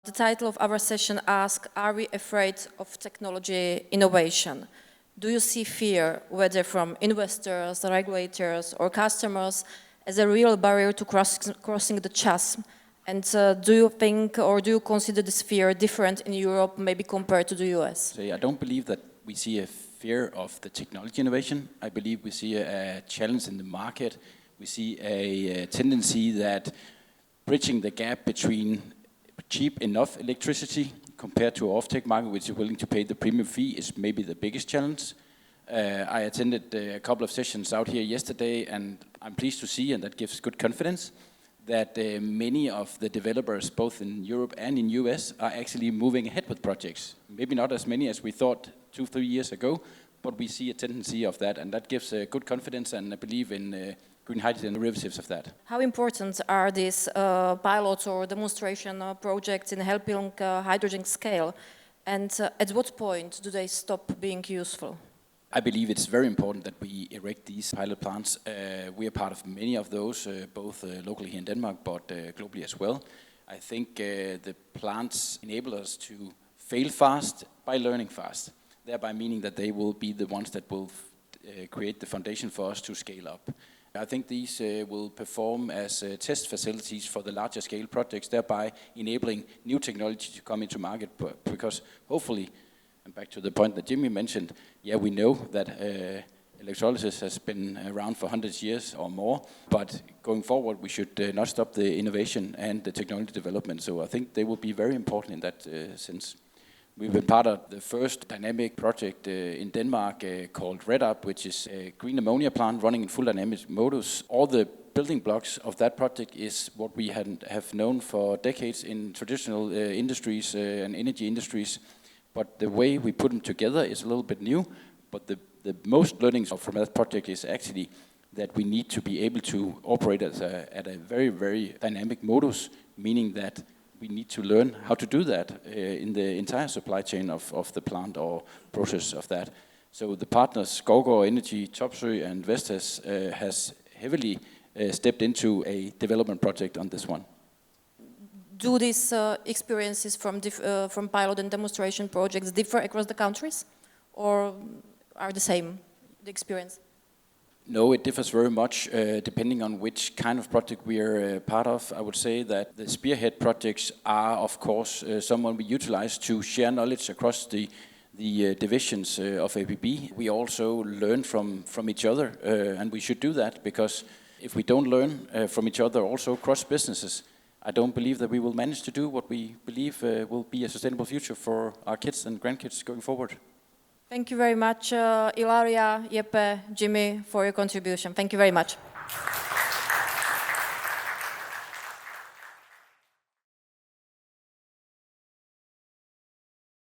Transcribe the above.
The title of our session asks, are we afraid of technology innovation? Do you see fear, whether from investors, regulators, or customers, as a real barrier to crossing the chasm? And do you think, or do you consider this fear different in Europe, maybe compared to the US? I don't believe that we see a fear of the technology innovation. I believe we see a challenge in the market. We see a tendency that bridging the gap between cheap enough electricity compared to an off-take market which is willing to pay the premium fee is maybe the biggest challenge. I attended a couple of sessions out here yesterday, and I'm pleased to see, and that gives good confidence, that many of the developers, both in Europe and in US, are actually moving ahead with projects. Maybe not as many as we thought 2-3 years ago, but we see a tendency of that, and that gives good confidence, and I believe in green hydrogen derivatives of that. How important are these pilots or demonstration projects in helping hydrogen scale? And at what point do they stop being useful? I believe it's very important that we erect these pilot plants. We are part of many of those, both locally here in Denmark, but globally as well. I think the plants enable us to fail fast by learning fast, thereby meaning that they will be the ones that will create the foundation for us to scale up. I think these will perform as test facilities for the larger scale projects, thereby enabling new technology to come into market, because hopefully, and back to the point that Jimmy mentioned, yeah, we know that electrolysis has been around for 100 years or more, but going forward we should not stop the innovation and the technology development, so I think they will be very important in that sense. We've been part of the first dynamic project in Denmark called REDUP, which is a green ammonia plant running in full dynamic modus. All the building blocks of that project is what we have known for decades in traditional industries and energy industries. But the way we put them together is a little bit new. But the most learnings from that project is actually that we need to be able to operate at a very, very dynamic modus, meaning that we need to learn how to do that in the entire supply chain of the plant or process of that. So the partners, Skovgaard Energy, Topsøe and Vestas, has heavily stepped into a development project on this one. Do these experiences from pilot and demonstration projects differ across the countries, or are the same, the experience? No, it differs very much depending on which kind of project we are part of. I would say that the spearhead projects are, of course, someone we utilize to share knowledge across the divisions of ABB. We also learn from each other, and we should do that, because if we don't learn from each other also across businesses, I don't believe that we will manage to do what we believe will be a sustainable future for our kids and grandkids going forward. Thank you very much, Ilaria, Jeppe, Jimmy, for your contribution. Thank you very much.